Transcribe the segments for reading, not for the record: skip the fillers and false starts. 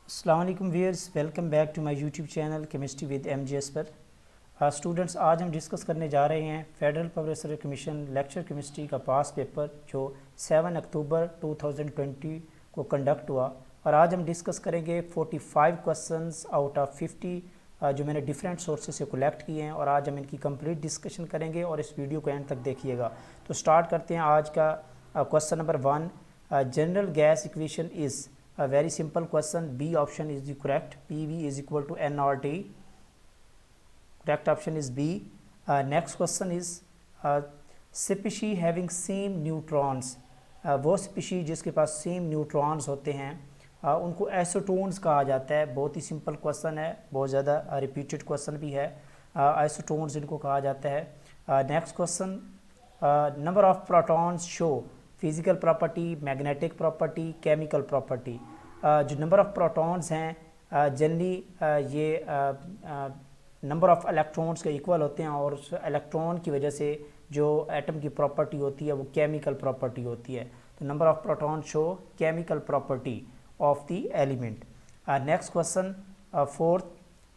अस्सलाम वालेकुम viewers, welcome back to my YouTube channel chemistry with MGS पर। Students, आज हम डिस्कस करने जा रहे हैं Federal Public Service Commission lecture chemistry का पास पेपर जो 7 अक्टूबर 2020 को कंडक्ट हुआ। और आज हम डिस्कस करेंगे 45 क्वेश्चंस आउट ऑफ 50 जो मैंने डिफरेंट सोर्सेज से कलेक्ट किए हैं, और आज हम इनकी कंप्लीट डिस्कशन करेंगे और इस वीडियो को एंड तक देखिएगा। तो स्टार्ट करते हैं आज का question number 1। General gas equation is a very simple question. B option is the correct. PV is equal to nRT. Correct option is B. Next question is species having same neutrons. वो species जिसके पास same neutrons होते हैं उनको isotones कहा जाता है। बहुत ही simple question है, बहुत ज़्यादा रिपीटेड क्वेश्चन भी है। आइसोटोन्स इनको कहा जाता है। Next question, number of protons show physical property, magnetic property, chemical property. जो नंबर ऑफ प्रोटॉन्स हैं जनरली ये नंबर ऑफ इलेक्ट्रॉन्स के इक्वल होते हैं, और उस इलेक्ट्रॉन की वजह से जो एटम की प्रॉपर्टी होती है वो केमिकल प्रॉपर्टी होती है। तो number of proton show chemical property of the element. Next question, fourth,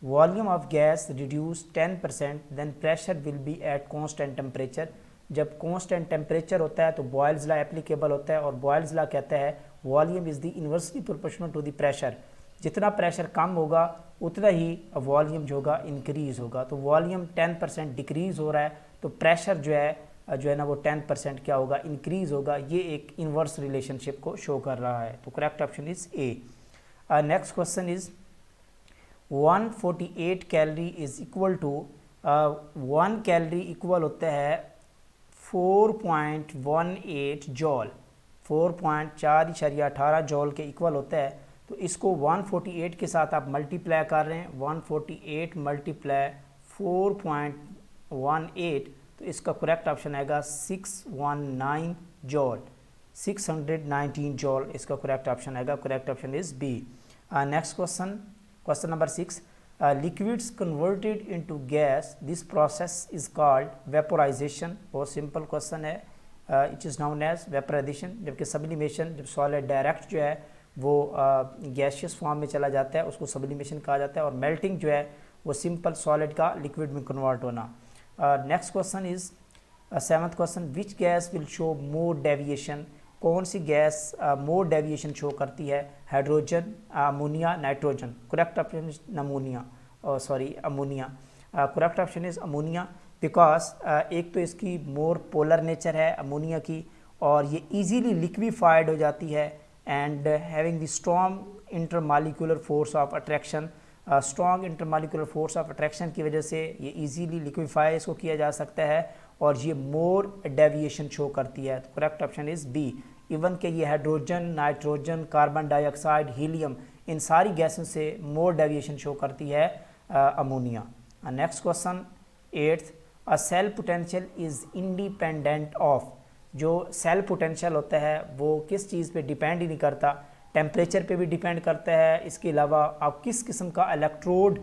volume of gas reduce 10% then pressure will be at constant temperature. जब कांस्टेंट टेम्परेचर होता है तो बॉयल्स लॉ एप्लीकेबल होता है, और बॉयल्स लॉ कहता है volume is the inversely proportional to the pressure. जितना प्रेशर कम होगा उतना ही वॉल्यूम जो होगा इंक्रीज़ होगा। तो वॉल्यूम 10% डिक्रीज़ हो रहा है तो प्रेशर जो है ना वो 10% क्या होगा, इंक्रीज़ होगा। ये एक इन्वर्स रिलेशनशिप को शो कर रहा है। तो correct option is A. Next question is 148 calorie is equal to 1 calorie equal होता है 4.18 जॉल। 4.418 जॉल के इक्वल होता है। तो इसको 148 के साथ आप मल्टीप्लाई कर रहे हैं, 148 मल्टीप्लाई 4.18, तो इसका करेक्ट ऑप्शन आएगा 619 जॉल। 619 जॉल इसका करेक्ट ऑप्शन आएगा। Correct option is B. Next question, question number 6, liquids converted into gas, this process is called vaporization। बहुत सिंपल क्वेश्चन है। It is known as vaporisation. जबकि सब्लिमेशन, जब solid direct जो है वो गैसियस फॉर्म में चला जाता है उसको सब्लिमेशन कहा जाता है, और मेल्टिंग जो है वो सिंपल सॉलिड का लिक्विड में कन्वर्ट होना। Next question is 7th question, which gas will show more deviation. कौन सी गैस मोर डेविएशन शो करती है? Hydrogen, ammonia, nitrogen. Correct option is ammonia, ammonia. Correct option is ammonia, because एक तो इसकी more polar nature है ammonia की, और ये इजीली लिक्विफाइड हो जाती है, and having the strong intermolecular force of attraction. Strong intermolecular force of attraction की वजह से ये इजीली लिक्विफाई इसको किया जा सकता है, और ये मोर डेविएशन शो करती है। तो correct option is B. Even के ये hydrogen, nitrogen, carbon dioxide, helium, इन सारी गैसों से मोर डेविएशन शो करती है ammonia. Next question 8th, a cell potential is independent of. जो सेल पोटेंशियल होता है वो किस चीज़ पे डिपेंड ही नहीं करता, टेम्परेचर पे भी डिपेंड करता है, इसके अलावा आप किस किस्म का इलेक्ट्रोड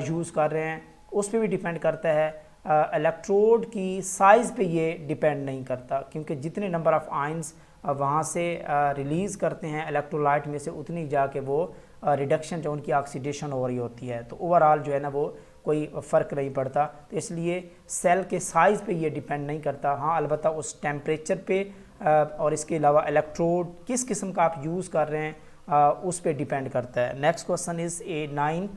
यूज़ कर रहे हैं उस पर भी डिपेंड करता है। इलेक्ट्रोड की साइज़ पे ये डिपेंड नहीं करता, क्योंकि जितने नंबर ऑफ आयंस वहाँ से रिलीज़ करते हैं इलेक्ट्रोलाइट में से, उतनी जाके वो रिडक्शन जो उनकी ऑक्सीडेशन हो रही होती है। तो ओवरऑल जो है ना वो कोई फ़र्क नहीं पड़ता। तो इसलिए सेल के साइज़ पे ये डिपेंड नहीं करता। हाँ, अलबत्ता उस टेम्परेचर पे और इसके अलावा इलेक्ट्रोड किस किस्म का आप यूज़ कर रहे हैं उस पर डिपेंड करता है। Next question is 9।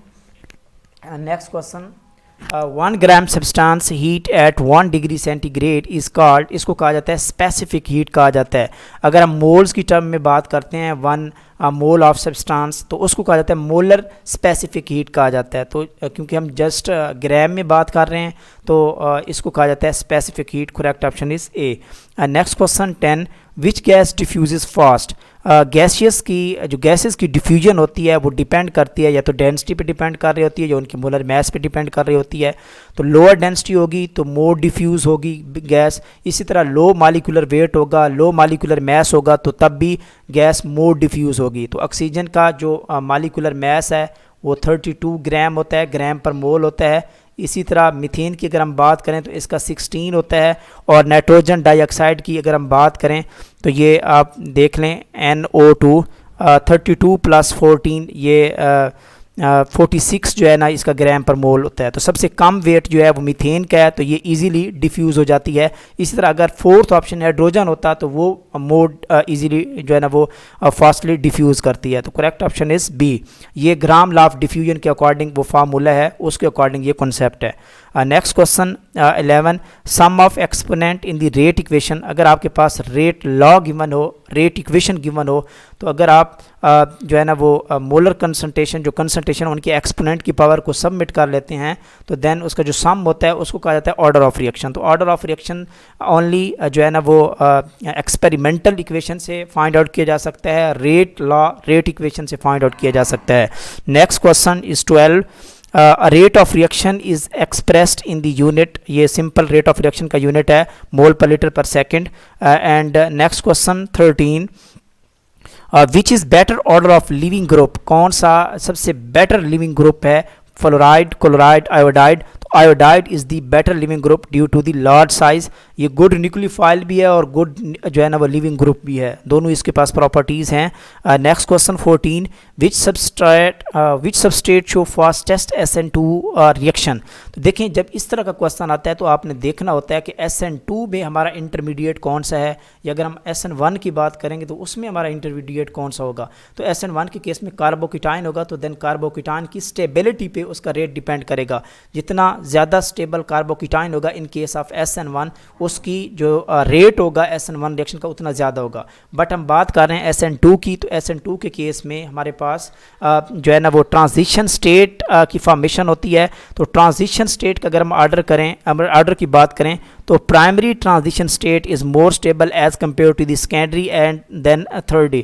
Next question, 1 gram substance heat at 1 degree centigrade is called. इसको कहा जाता है स्पेसिफिक हीट कहा जाता है। अगर हम मोल्स की टर्म में बात करते हैं 1 मोल ऑफ सब्सटेंस, तो उसको कहा जाता है मोलर स्पेसिफिक हीट कहा जाता है। तो क्योंकि हम जस्ट ग्राम में बात कर रहे हैं तो इसको कहा जाता है specific heat. Correct option is A. Next question 10, which gas diffuse fast. Gaseous की जो गैसेस की डिफ्यूजन होती है वो डिपेंड करती है या तो डेंसिटी पे डिपेंड कर रही होती है या उनकी मोलर मास पे डिपेंड कर रही होती है। तो लोअर डेंसिटी होगी तो मोर डिफ्यूज़ होगी गैस। इसी तरह लो मॉलिक्यूलर वेट होगा, लो मॉलिक्यूलर मास होगा तो तब भी गैस मोर डिफ्यूज़ होगी। तो ऑक्सीजन का जो मॉलिक्यूलर मास है वो 32 ग्राम होता है, ग्राम पर मोल होता है। इसी तरह मीथेन की अगर हम बात करें तो इसका 16 होता है, और नाइट्रोजन डाइऑक्साइड की अगर हम बात करें तो ये आप देख लें NO2 32 + 14 ये 46 जो है ना इसका ग्राम पर मोल होता है। तो सबसे कम वेट जो है वो मीथेन का है, तो ये इजीली डिफ्यूज़ हो जाती है। इसी तरह अगर फोर्थ ऑप्शन हाइड्रोजन होता तो वो मोड इजीली जो है ना वो फास्टली डिफ्यूज़ करती है। तो करेक्ट ऑप्शन इज़ बी। ये ग्राम लॉ ऑफ डिफ्यूजन के अकॉर्डिंग वो फार्मूला है, उसके अकॉर्डिंग ये कॉन्सेप्ट है। Next question 11, sum of exponent in the rate equation. अगर आपके पास रेट लॉ गिवन हो, रेट इक्वेशन गिवन हो, तो अगर आप जो है ना वो मोलर कंसंट्रेशन, जो कंसंट्रेशन उनके एक्सपोनेंट की पावर को सबमिट कर लेते हैं, तो देन उसका जो सम होता है उसको कहा जाता है ऑर्डर ऑफ रिएक्शन। तो ऑर्डर ऑफ रिएक्शन ओनली जो है ना वो एक्सपेरिमेंटल इक्वेशन से फाइंड आउट किया जा सकता है, रेट लॉ रेट इक्वेशन से फाइंड आउट किया जा सकता है। Next question is 12, a rate of reaction is expressed in the unit, ये simple rate of reaction का unit है mole per liter per second। and next question 13, which is better order of living group, कौन सा सबसे better living group है, fluoride, chloride, iodide. तो iodide is the better living group due to the large size, ये good nucleophile भी है और good जो है ना वो लिविंग ग्रुप भी है, दोनों इसके पास प्रॉपर्टीज़ हैं। Next question 14, which substrate show fastest SN2 reaction. तो देखें जब इस तरह का क्वेश्चन आता है तो आपने देखना होता है कि SN2 में हमारा इंटरमीडिएट कौन सा है, या अगर हम SN1 की बात करेंगे तो उसमें हमारा इंटरमीडिएट कौन सा होगा। तो SN1 के केस में कार्बोकेटाइन होगा, तो देन कार्बोकेटाइन की स्टेबिलिटी पे उसका रेट डिपेंड करेगा। जितना ज़्यादा स्टेबल कार्बोकेटाइन होगा इन केस ऑफ SN1, उसकी जो रेट होगा SN1 रिएक्शन का उतना ज़्यादा होगा। बट हम बात कर रहे हैं SN2 की, तो SN2 के केस में हमारे पास जो है ना वो ट्रांजिशन स्टेट की फॉर्मेशन होती है। तो ट्रांजिशन स्टेट का अगर हम ऑर्डर की बात करें तो primary transition state is more stable as compare to the secondary and then third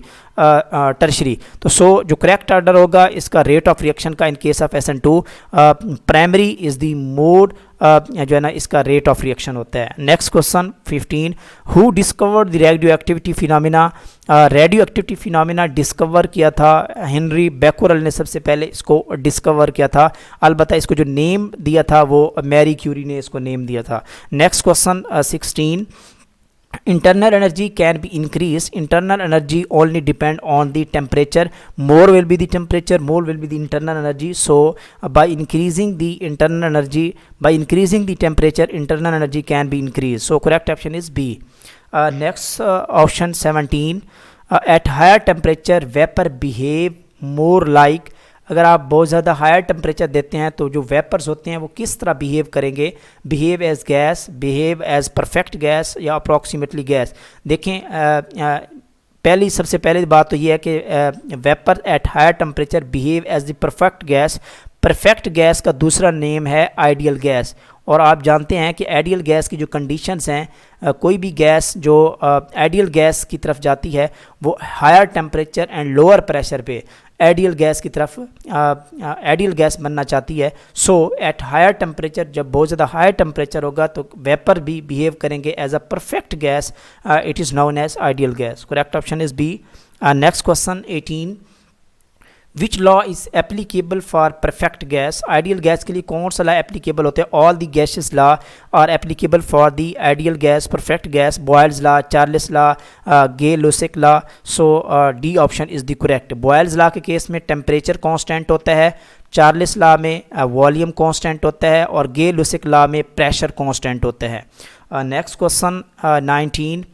tertiary. तो सो जो करेक्ट ऑर्डर होगा इसका रेट ऑफ रिएक्शन का इन case of SN2, primary is the more जो है ना इसका रेट ऑफ रिएक्शन होता है। Next question 15, who discovered the radio activity phenomena. Radio activity phenomena discover किया था हेनरी बैकोरल ने, सबसे पहले इसको डिस्कवर किया था। अलबत्ता इसको जो नेम दिया था वो मैरी क्यूरी ने इसको नेम दिया था। Next question 16, internal energy can be increased, internal energy only depend on the temperature, more will be the temperature, more will be the internal energy. So by increasing the internal energy, by increasing the temperature, internal energy can be increased. So correct option is B. Next option 17, at higher temperature vapor behave more like, अगर आप बहुत ज़्यादा higher temperature देते हैं तो जो vapours होते हैं वो किस तरह बिहेव करेंगे, behave as gas, behave as perfect gas या अप्रॉक्सीमेटली गैस। देखें सबसे पहली बात तो ये है कि vapour at higher temperature behave as the perfect gas. Perfect gas का दूसरा नेम है आइडियल गैस, और आप जानते हैं कि आइडियल गैस की जो कंडीशंस हैं, कोई भी गैस जो आइडियल गैस की तरफ जाती है वो higher temperature and lower pressure पे आइडियल गैस की तरफ आइडियल गैस बनना चाहती है। सो एट हायर टेम्परेचर, जब बहुत ज़्यादा हायर टेम्परेचर होगा तो वेपर भी बिहेव करेंगे as a perfect gas, it is known as ideal gas. Correct option is B. Next question 18, which law is applicable for perfect gas. Ideal gas के लिए कौन सा लॉ एप्लीकेबल होता है। All the gases law are applicable for the ideal gas, perfect gas, Boyle's law, Charles law, Gay Lussac law. So D option is the correct. Boyle's law के case में temperature constant होता है, Charles law में volume constant होता है, और Gay Lussac law में pressure constant होता है। Next question 19,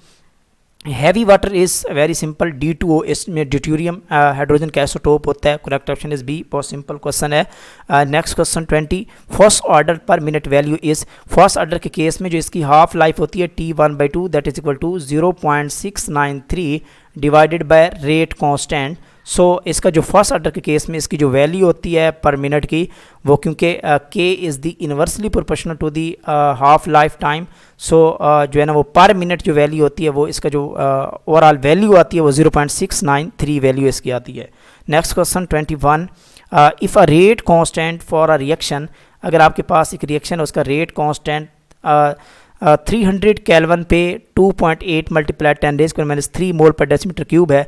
heavy water is very simple, D2O, इसमें ड्यूटेरियम हाइड्रोजन का आइसोटोप होता है। करेक्ट ऑप्शन इज़ बी, बहुत सिंपल क्वेश्चन है। Next question 20, first order per minute value is. First order के केस में जो इसकी हाफ लाइफ होती है T1/2 that is equal to 0.693 divided by rate constant. सो इसका जो फर्स्ट ऑर्डर के केस में इसकी जो वैल्यू होती है पर मिनट की वो, क्योंकि K is the inversely proportional to the half life time, so जो है ना वो पर मिनट जो वैल्यू होती है वो इसका जो ओवरऑल वैल्यू आती है वो 0.693 वैल्यू इसकी आती है। Next question 21, if a rate constant for a reaction, अगर आपके पास एक रिएक्शन है उसका रेट कांस्टेंट 300 केल्विन पे 2.8 × 10⁻³ मोल पर डेसीमीटर क्यूब है,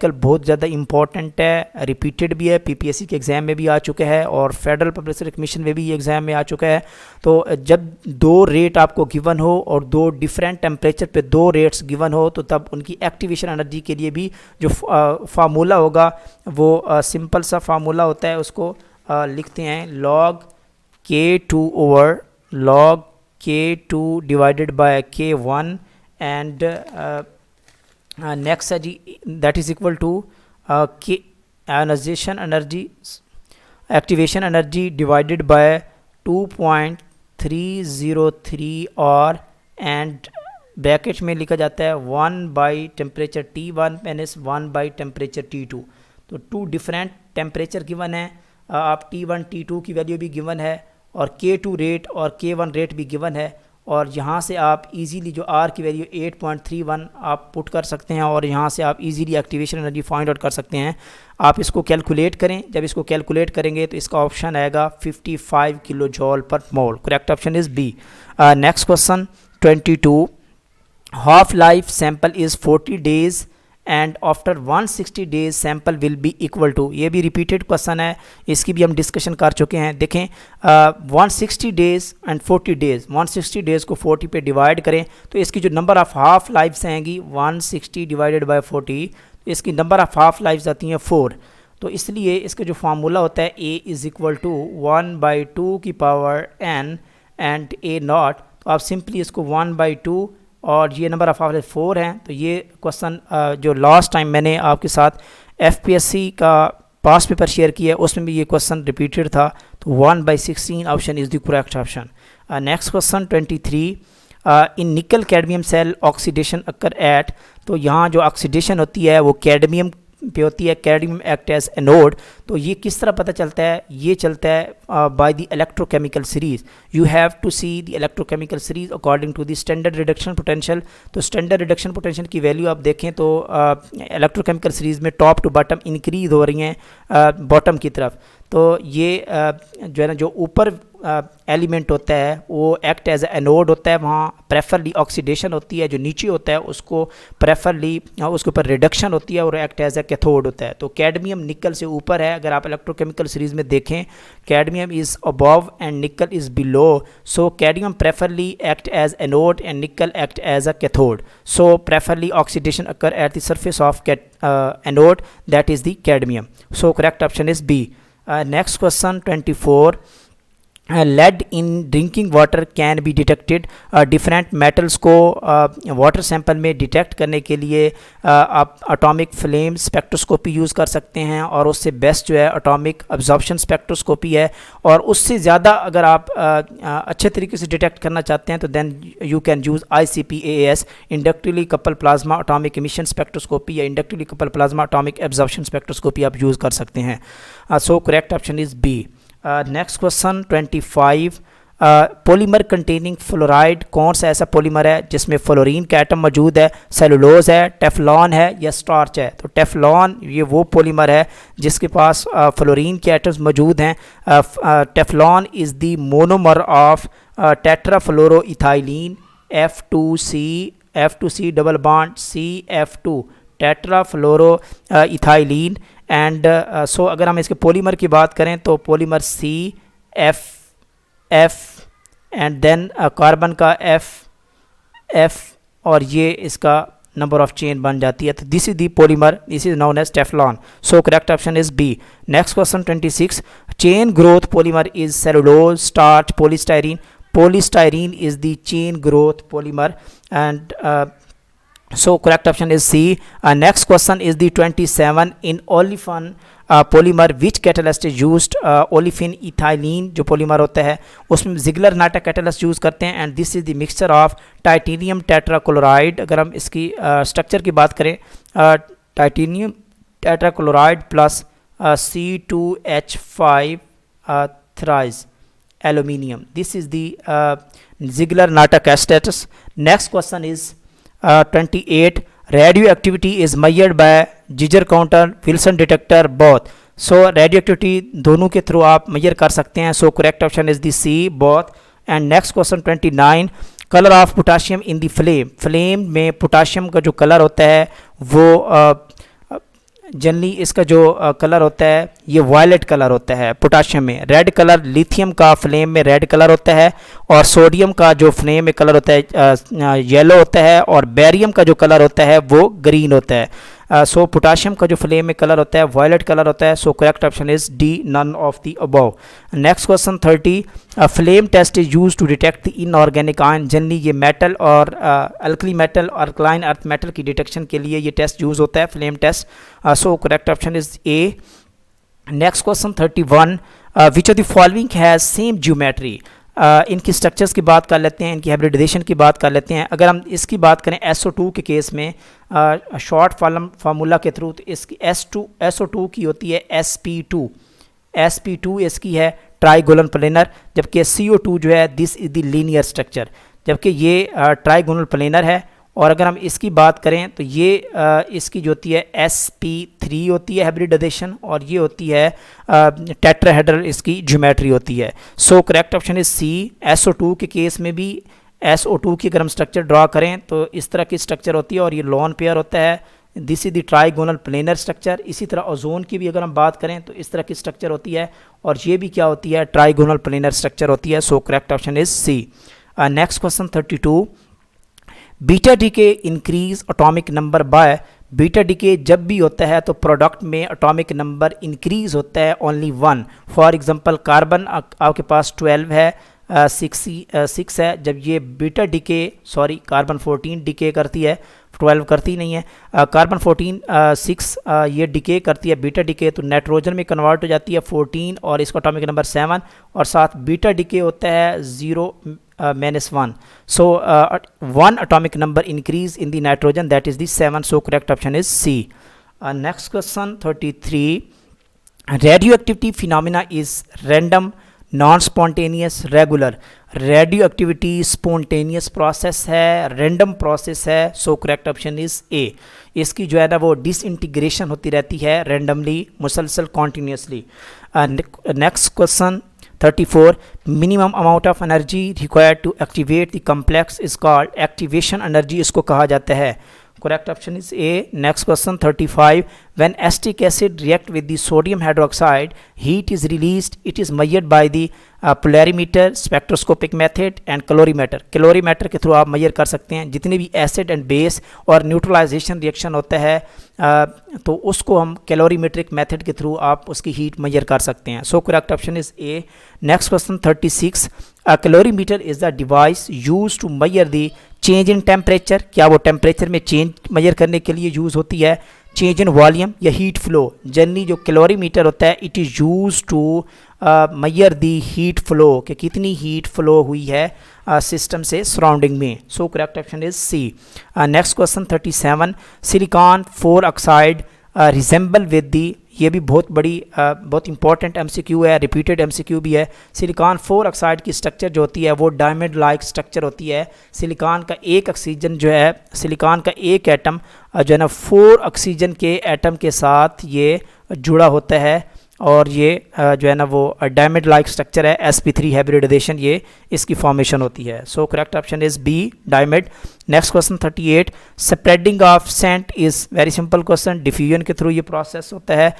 साइकिल बहुत ज़्यादा इंपॉर्टेंट है, रिपीटेड भी है, पीपीएससी के एग्ज़ाम में भी आ चुका है और फेडरल पब्लिक सर्विस कमीशन में भी ये एग्ज़ाम में आ चुका है। तो जब दो रेट आपको गिवन हो और दो डिफरेंट टेम्परेचर पे दो रेट्स गिवन हो तो तब उनकी एक्टिवेशन एनर्जी के लिए भी जो फार्मूला होगा वो सिंपल सा फार्मूला होता है, उसको लिखते हैं log K2 over log K2 divided by K1 and next है जी that is equal to K ionisation energy activation energy divided by 2.303 और एंड ब्रैकेट में लिखा जाता है 1 by temperature T1 minus 1 by temperature T2। तो टू डिफरेंट टेम्परेचर गिवन है, आप T1 T2 की वैल्यू भी गिवन है और K2 रेट और K1 रेट भी गिवन है और यहाँ से आप इजीली जो R की वैल्यू 8.31 आप पुट कर सकते हैं और यहाँ से आप easily activation energy find out कर सकते हैं। आप इसको कैलकुलेट करें, जब इसको कैलकुलेट करेंगे तो इसका ऑप्शन आएगा 55 किलो जॉल पर mole. Correct option is B. Next question 22, half life sample is 40 days and after 160 days sample will be equal to, ये भी रिपीटेड क्वेश्चन है, इसकी भी हम डिस्कशन कर चुके हैं। देखें 160 डेज एंड 40 डेज, 160 डेज को 40 पे डिवाइड करें तो इसकी जो नंबर ऑफ़ हाफ लाइफ्स आएंगी 160 डिवाइडेड बाय 40, तो इसकी नंबर ऑफ़ हाफ लाइफ्स आती हैं 4। तो इसलिए इसका जो फार्मूला होता है A इज़ इक्वल टू 1/2 की पावर n एंड A0। तो आप सिंपली इसको 1/2 और ये नंबर ऑफ हाफ 4 हैं। तो ये क्वेश्चन जो लास्ट टाइम मैंने आपके साथ FPSC का पास पेपर शेयर किया है उसमें भी ये क्वेश्चन रिपीटेड था। तो 1/16 option is the correct option. Next question 23, in nickel cadmium cell oxidation occur at, तो यहाँ जो ऑक्सीडेशन होती है वो कैडमियम पे होती है, कैडमियम एक्ट एज एनोड। तो ये किस तरह पता चलता है, ये चलता है by the electrochemical series. You have to see the electrochemical series according to the standard reduction potential. तो स्टैंडर्ड रिडक्शन पोटेंशियल की वैल्यू आप देखें तो इलेक्ट्रोकेमिकल सीरीज में टॉप टू बॉटम इंक्रीज हो रही हैं बॉटम की तरफ। तो ये जो है ना जो ऊपर एलिमेंट होता है वो एक्ट एज एनोड होता है, वहाँ प्रेफरली ऑक्सीडेशन होती है, जो नीचे होता है उसको प्रेफरली उसके ऊपर रिडक्शन होती है और एक्ट एज ए कैथोड होता है। तो कैडमियम निकल से ऊपर है, अगर आप इलेक्ट्रोकेमिकल सीरीज में देखें cadmium is above and nickel is below, so cadmium preferably act as anode and nickel act as a cathode. So preferably oxidation occur at the surface of anode, that is the cadmium. So correct option is B. Next question 24, lead in drinking water can be detected. Different metals को water sample में detect करने के लिए आप atomic flame spectroscopy use कर सकते हैं और उससे बेस्ट जो है एटॉमिक अब्जॉर्प्शन स्पेक्ट्रोस्कोपी है। और उससे ज़्यादा अगर आप अच्छे तरीके से डिटेक्ट करना चाहते हैं तो then you can use ICP-AAS, inductively couple plasma atomic emission spectroscopy या inductively couple plasma atomic absorption spectroscopy आप यूज़ कर सकते हैं। So correct option is B. Next question 25, polymer containing fluoride कौन सा ऐसा पॉलीमर है जिसमें फ्लोरीन का एटम मौजूद है, सेलुलोज है, टेफ्लॉन है या स्टार्च है। तो टेफ्लॉन ये वो पॉलीमर है जिसके पास फ्लोरीन के एटम्स मौजूद हैं। Teflon is the monomer of tetrafluoroethylene F2C double bond CF2 tetrafluoroethylene and so अगर हम इसके पॉलीमर की बात करें तो polymer CF and then carbon का F और ये इसका नंबर ऑफ चेन बन जाती है। तो this is the polymer, this is known as Teflon. So correct option is B. Next question 26, chain growth polymer is cellulose, starch, polystyrene. Polystyrene is the chain growth polymer and so correct option is C. Next question is the 27, in olefin polymer which catalyst is used? Olefin ethylene जो polymer होता है उसमें Ziegler Natta catalyst use करते हैं and this is the mixture of titanium tetrachloride। अगर हम इसकी structure की बात करें titanium tetrachloride plus C2H5 thrice aluminium. This is the Ziegler Natta catalyst. Next question is 28, radioactivity is measured by Geiger counter, Wilson detector, both. So radioactivity दोनों के through आप measure कर सकते हैं. So correct option is the C, both. And next question 29, colour of potassium in the flame. Flame में potassium का जो colour होता है वो जनरली इसका जो कलर होता है ये वायलेट कलर होता है पोटाशियम में. रेड कलर लिथियम का फ्लेम में रेड कलर होता है, और सोडियम का जो फ्लेम में कलर होता है येलो होता है, और बेरियम का जो कलर होता है वो ग्रीन होता है. सो पोटाशियम का जो फ्लेम में कलर होता है वायलेट कलर होता है. So correct option is D, none of the above. Next question 30, flame test is use to detect the inorganic ion. Generally ये मेटल और अल्कली मेटल और अल्कलाइन अर्थ मेटल की detection के लिए ये टेस्ट यूज होता है, flame test. So correct option is A. Next question 31, which of the following has same geometry. इनकी स्ट्रक्चर्स की बात कर लेते हैं, इनकी हाइब्रिडाइजेशन की बात कर लेते हैं. अगर हम इसकी बात करें SO2 के केस में शॉर्ट फार्मूला के थ्रू, तो इसकी SO2 की होती है sp2. sp2 इसकी है ट्राइगोनल प्लेनर, जबकि CO2 जो है this is the linear structure, जबकि ये ट्राइगोनल प्लेनर है. और अगर हम इसकी बात करें तो ये इसकी जो होती है sp3 होती है हाइब्रिडाइजेशन, और ये होती है टेट्राहेड्रल इसकी ज्योमेट्री होती है. So correct option is C. SO2 के केस में भी SO2 की अगर हम स्ट्रक्चर ड्रा करें तो इस तरह की स्ट्रक्चर होती है, और ये लोन पेयर होता है. This is the trigonal planar structure. इसी तरह ओजोन की भी अगर हम बात करें तो इस तरह की स्ट्रक्चर होती है, और ये भी क्या होती है, ट्राइगोनल प्लेनर स्ट्रक्चर होती है. So correct option is C. Next question 32, beta decay increase atomic number by. Beta decay जब भी होता है तो प्रोडक्ट में एटॉमिक नंबर इंक्रीज होता है ओनली 1. फॉर एग्जांपल कार्बन आपके पास 12 है, 6 है. जब ये बीटा डीके कार्बन 14 डीके करती है, 12 करती नहीं है. कार्बन 14 6 ये डीके करती है बीटा डीके, तो नाइट्रोजन में कन्वर्ट हो जाती है 14, और इसका एटॉमिक नंबर 7, और साथ बीटा डीके होता है 0 -1. So 1 atomic number increase in the nitrogen, that is the 7. So correct option is C. Next question 33, radioactivity phenomena is random, non-spontaneous, regular. radioactivity spontaneous process है, random process है. So correct option is A. इसकी जो है ना वो disintegration होती रहती है randomly, मुसलसल continuously. Next question 34, minimum amount of energy required to activate the complex is called activation energy. इसको कहा जाता है. Correct option is A. Next question 35, when acetic acid react with the sodium hydroxide, heat is released. It is measured by the polarimeter, spectroscopic method and calorimeter. calorimeter के through आप measure कर सकते हैं. जितने भी acid and base और neutralization reaction होता है तो उसको हम calorimetric method के थ्रू आप उसकी heat measure कर सकते हैं. So correct option is A. Next question 36, a calorimeter is the device used to measure the change in temperature. क्या वो टेम्परेचर में चेंज मेजर करने के लिए यूज़ होती है? चेंज इन वॉल्यूम या हीट फ्लो. जनरली जो कैलोरीमीटर होता है it is use to measure the heat flow, कि कितनी हीट फ्लो हुई है सिस्टम से सराउंडिंग में. So correct option is C. Next question 37, silicon 4 oxide resemble with the. ये भी बहुत इंपॉर्टेंट MCQ है, रिपीटेड MCQ भी है. सिलिकॉन 4 ऑक्साइड की स्ट्रक्चर जो होती है वो डायमंड लाइक स्ट्रक्चर होती है. सिलिकॉन का एक ऑक्सीजन जो है, सिलिकॉन का एक एटम जो है ना 4 ऑक्सीजन के एटम के साथ ये जुड़ा होता है, और ये जो है ना वो डायमंड लाइक स्ट्रक्चर है. sp3 हाइब्रिडाइजेशन ये इसकी फॉर्मेशन होती है. So correct option is B, diamond. Next question 38, spreading of scent is very simple question, diffusion के थ्रू ये प्रोसेस होता है.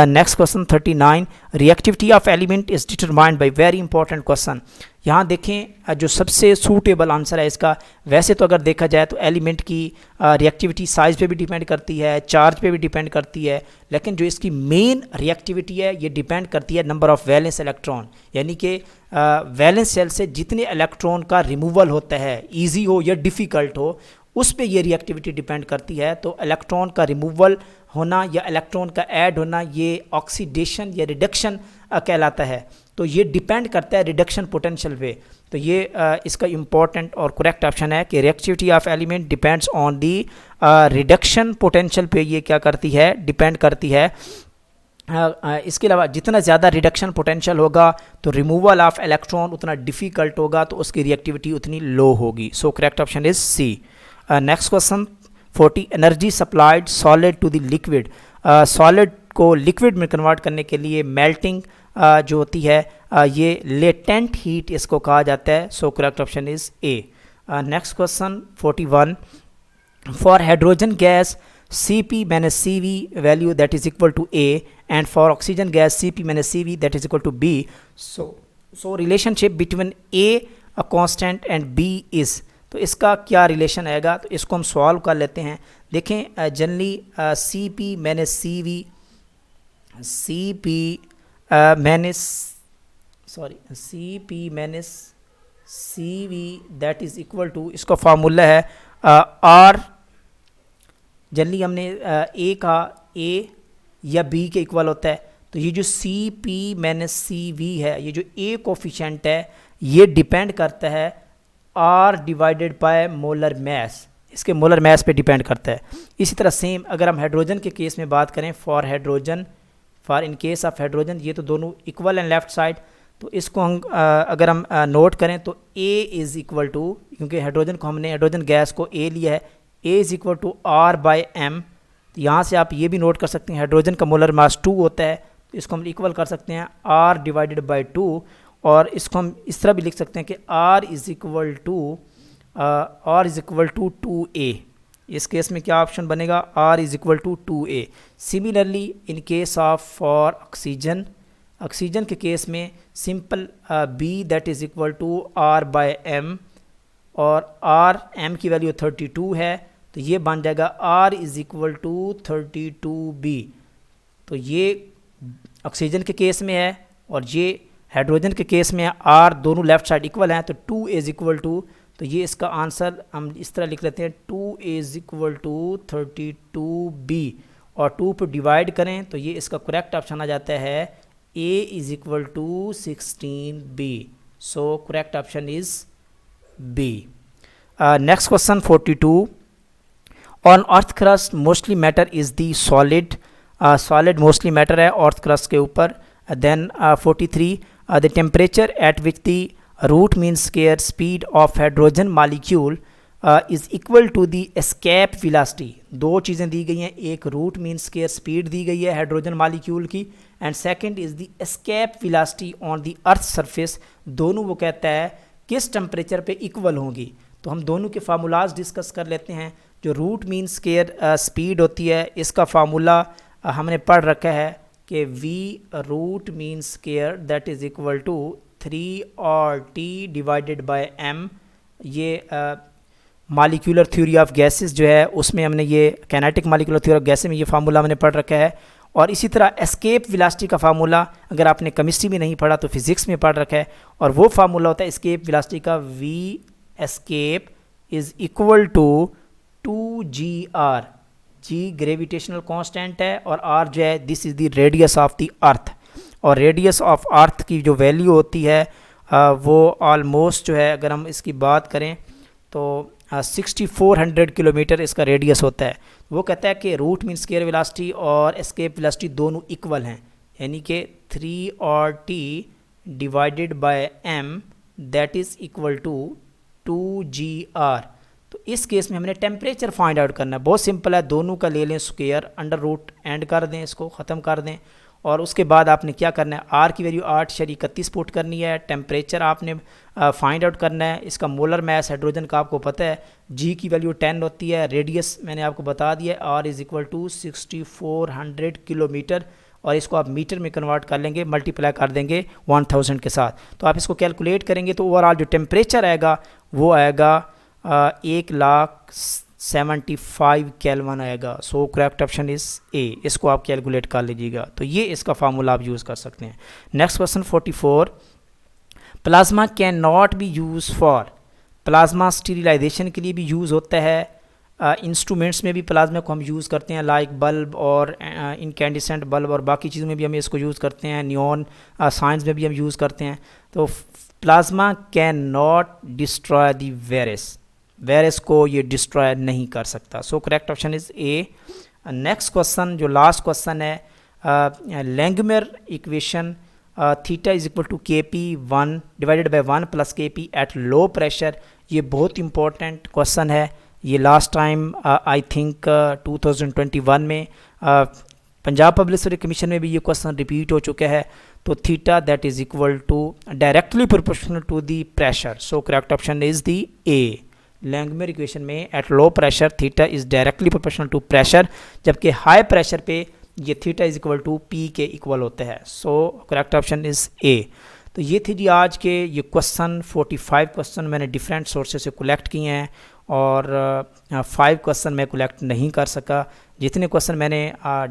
Next question 39, reactivity of element is determined by. Very important question. यहाँ देखें जो सबसे सूटेबल आंसर है इसका. वैसे तो अगर देखा जाए तो एलिमेंट की रिएक्टिविटी साइज पे भी डिपेंड करती है, चार्ज पे भी डिपेंड करती है, लेकिन जो इसकी मेन रिएक्टिविटी है ये डिपेंड करती है नंबर ऑफ़ वैलेंस इलेक्ट्रॉन. यानी कि वैलेंस शेल से जितने इलेक्ट्रॉन का रिमूवल होता है, ईजी हो या डिफ़िकल्ट हो, उस पे ये रिएक्टिविटी डिपेंड करती है. तो इलेक्ट्रॉन का रिमूवल होना या इलेक्ट्रॉन का ऐड होना ये ऑक्सीडेशन या रिडक्शन कहलाता है. तो ये डिपेंड करता है रिडक्शन पोटेंशियल पे. तो ये इसका इम्पॉर्टेंट और करेक्ट ऑप्शन है कि reactivity of element depends on the reduction potential पे ये क्या करती है, डिपेंड करती है. इसके अलावा जितना ज़्यादा रिडक्शन पोटेंशियल होगा तो रिमूवल ऑफ इलेक्ट्रॉन उतना डिफ़िकल्ट होगा, तो उसकी रिएक्टिविटी उतनी लो होगी. So correct option is C. Next question 40, energy supplied solid to the liquid. Solid को लिक्विड में कन्वर्ट करने के लिए मेल्टिंग जो होती है ये लेटेंट हीट इसको कहा जाता है। So correct option is A. Next question 41, for hydrogen gas Cp minus Cv value that is equal to A, and for oxygen gas Cp minus Cv that is equal to B. So relationship between A a constant and B is, तो इसका क्या relation आएगा, तो इसको हम solve कर लेते हैं। देखें generally Cp minus Cv, Cp minus Cv that is equal to, इसका फार्मूला है R, जनरली हमने ए का ए या बी के इक्वल होता है, तो ये जो C P minus C V है, ये जो ए कोफिशेंट है, ये डिपेंड करता है R divided by molar mass, इसके मोलर मैस पे डिपेंड करता है। इसी तरह सेम अगर हम हाइड्रोजन के केस में बात करें, for in case of hydrogen, ये तो दोनों इक्वल एंड लेफ्ट साइड, तो इसको हम अगर हम नोट करें तो ए इज़ इक्वल टू, क्योंकि हाइड्रोजन को हमने हाइड्रोजन गैस को ए लिया है, A is equal to R by M. तो यहाँ से आप ये भी नोट कर सकते हैं हाइड्रोजन का मोलर मास 2 होता है, तो इसको हम इक्वल कर सकते हैं R डिवाइडेड बाई 2, और इसको हम इस तरह भी लिख सकते हैं कि R is equal to 2A। इस केस में क्या ऑप्शन बनेगा, R is equal to 2A। Similarly in case of for oxygen के केस में simple B that is equal to R by M, और R M की वैल्यू 32 है, तो ये बन जाएगा R is equal to 32B। तो ये ऑक्सीजन के केस में है और ये हाइड्रोजन के केस में है, R दोनों लेफ्ट साइड इक्वल हैं, तो 2 इज़ इक्वल टू, तो ये इसका आंसर हम इस तरह लिख लेते हैं 2 इज़ इक्वल टू 32B, और 2 पर डिवाइड करें तो ये इसका करेक्ट ऑप्शन आ जाता है A is equal to 16B। So correct option is B। Next question 42, on earth crust mostly matter is the solid, solid mostly matter है earth crust के ऊपर। then 43, the temperature at which the root mean square speed of hydrogen molecule is equal to the escape velocity। दो चीज़ें दी गई हैं, एक root mean square speed दी गई है हाइड्रोजन मॉलिक्यूल की, and second is the escape velocity on the earth surface. दोनों वो कहता है किस टेम्परेचर पे इक्वल होंगी। तो हम दोनों के फार्मूलाज डिस्कस कर लेते हैं। जो रूट मीन स्क्वायर स्पीड होती है, इसका फार्मूला हमने पढ़ रखा है कि V root mean square that is equal to 3RT divided by m। ये मॉलिक्यूलर थ्योरी ऑफ गैसेस जो है उसमें हमने ये kinetic molecular theory of gases में ये फार्मूला हमने पढ़ रखा है। और इसी तरह एस्केप वेलोसिटी का फार्मूला अगर आपने केमिस्ट्री में नहीं पढ़ा तो फिज़िक्स में पढ़ रखा है, और वो फार्मूला होता है एस्केप वेलोसिटी का V escape is equal to 2GR। G gravitational constant है और R जो है this is the radius of the earth, और रेडियस ऑफ अर्थ की जो वैल्यू होती है वो ऑलमोस्ट जो है, अगर हम इसकी बात करें तो 6400 किलोमीटर इसका रेडियस होता है। वो कहता है कि रूट मीन स्क्वायर वेलोसिटी और एस्केप वेलोसिटी दोनों इक्वल हैं, यानी कि 3RT divided by m that is equal to 2GR। तो इस केस में हमने टेम्परेचर फाइंड आउट करना है। बहुत सिंपल है, दोनों का ले लें स्क्वायर, अंडर रूट एंड कर दें, इसको ख़त्म कर दें, और उसके बाद आपने क्या करना है, R की वैल्यू 8.31 पुट करनी है, टेम्परेचर आपने फाइंड आउट करना है, इसका मोलर मैस हाइड्रोजन का आपको पता है, G की वैल्यू 10 होती है, रेडियस मैंने आपको बता दिया है R is equal to 6400 kilometre, और इसको आप मीटर में कन्वर्ट कर लेंगे, मल्टीप्लाई कर देंगे 1000 के साथ। तो आप इसको कैलकुलेट करेंगे तो ओवरऑल जो टेम्परेचर आएगा वो आएगा 1,75 केल्विन आएगा। सो करेक्ट ऑप्शन इज़ ए। इसको आप कैलकुलेट कर लीजिएगा, तो ये इसका फार्मूला आप यूज़ कर सकते हैं। Next question 44, plasma can not be use for, plasma sterilisation के लिए भी यूज़ होता है, इंस्ट्रूमेंट्स में भी प्लाज्मा को हम यूज़ करते हैं, लाइक बल्ब और इनकैंडिसेंट बल्ब, और बाकी चीज़ों में भी हम इसको यूज़ करते हैं, नियॉन साइंस में भी हम यूज़ करते हैं। तो plasma can not destroy the virus को ये डिस्ट्रॉय नहीं कर सकता। So correct option is A. Next question जो लास्ट क्वेश्चन है, Langmuir equation theta is equal to KP1 divided by 1 plus KP at low pressure. ये बहुत इंपॉर्टेंट क्वेश्चन है, ये लास्ट टाइम आई थिंक 2021 में पंजाब पब्लिक सर्विस कमीशन में भी ये क्वेश्चन रिपीट हो चुका है। तो theta that is equal to directly proportional to the pressure, so correct option is the A. Langmuir equation में at low pressure theta is directly proportional to pressure, जबकि high pressure पे ये theta is equal to P के equal होता है, so correct option is A. तो ये थी जी आज के ये क्वेश्चन 45 क्वेश्चन मैंने डिफरेंट सोर्सेज से कलेक्ट किए हैं और 5 क्वेश्चन मैं कलेक्ट नहीं कर सका। जितने क्वेश्चन मैंने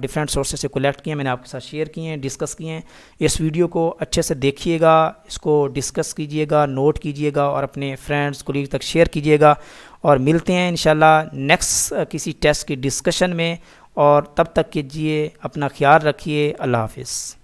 डिफरेंट सोर्सेज से कलेक्ट किए हैं मैंने आपके साथ शेयर किए हैं, डिस्कस किए हैं। इस वीडियो को अच्छे से देखिएगा, इसको डिस्कस कीजिएगा, नोट कीजिएगा और अपने फ्रेंड्स कोलीग तक शेयर कीजिएगा। और मिलते हैं इंशाल्लाह नेक्स्ट किसी टेस्ट की डिस्कशन में, और तब तक कीजिए अपना ख्याल रखिए। अल्लाह हाफिज़।